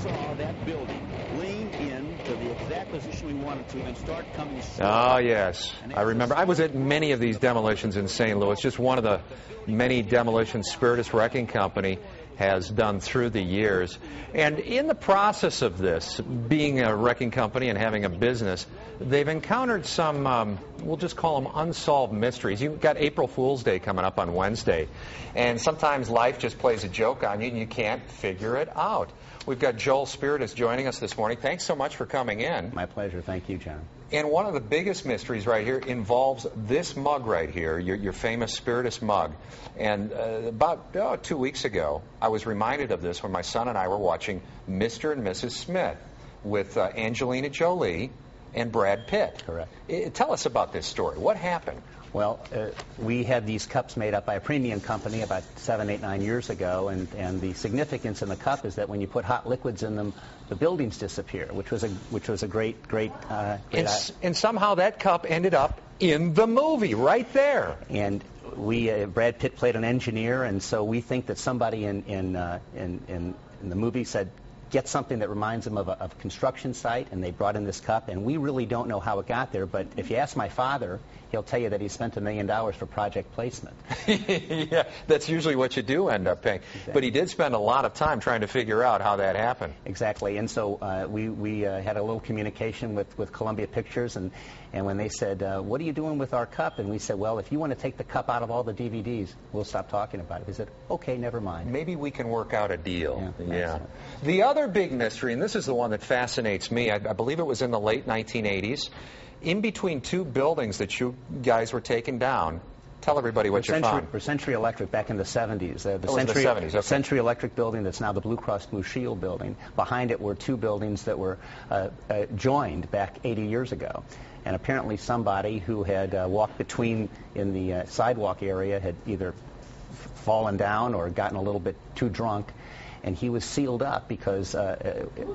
saw that building lean in to the exact position we wanted to and start coming slow. Oh, yes. I remember. I was at many of these demolitions in St. Louis. Just one of the many demolitions Spirtas Wrecking Company has done through the years. And in the process of this, being a wrecking company and having a business, they've encountered some, we'll just call them unsolved mysteries. You've got April Fool's Day coming up on Wednesday, and sometimes life just plays a joke on you and you can't figure it out. We've got Joel Spirtas joining us this morning. Thanks so much for coming in. My pleasure. Thank you, John. And one of the biggest mysteries right here involves this mug right here, your famous Spirtas mug. And about 2 weeks ago, I was reminded of this when my son and I were watching Mr. and Mrs. Smith with Angelina Jolie and Brad Pitt. Correct. Tell us about this story. What happened? Well, we had these cups made up by a premium company about 7, 8, 9 years ago, and the significance in the cup is that when you put hot liquids in them, the buildings disappear, which was a great. And somehow that cup ended up in the movie right there. And Brad Pitt played an engineer, and so we think that somebody in the movie said, get something that reminds them of a construction site, and they brought in this cup, and we really don't know how it got there, but if you ask my father, he'll tell you that he spent $1 million for project placement. Yeah, that's usually what you do end up paying. Exactly. But he did spend a lot of time trying to figure out how that happened. Exactly, and so we had a little communication with Columbia Pictures, and when they said, what are you doing with our cup? And we said, well, if you want to take the cup out of all the DVDs, we'll stop talking about it. They said, okay, never mind. Maybe we can work out a deal. Yeah. The other big mystery, and this is the one that fascinates me, I believe it was in the late 1980s, in between two buildings that you guys were taking down. Tell everybody what you found. For Century Electric back in the 70s. The 70s, okay. Century Electric building that's now the Blue Cross Blue Shield building. Behind it were two buildings that were joined back 80 years ago. And apparently somebody who had walked between in the sidewalk area had either fallen down or gotten a little bit too drunk. And he was sealed up because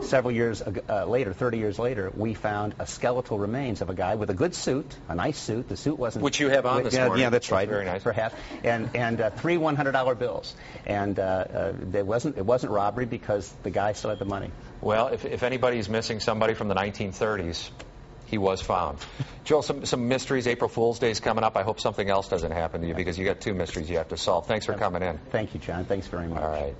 several years later, 30 years later, we found a skeletal remains of a guy with a good suit, a nice suit. The suit wasn't... Which you have on this morning. Yeah, that's right. Very nice. Perhaps. And 3 $100 bills. And it wasn't robbery because the guy still had the money. Well, if anybody's missing somebody from the 1930s, he was found. Joel, some mysteries. April Fool's Day is coming up. I hope something else doesn't happen to you because you got 2 mysteries you have to solve. Thanks for coming in. Thank you, John. Thanks very much. All right.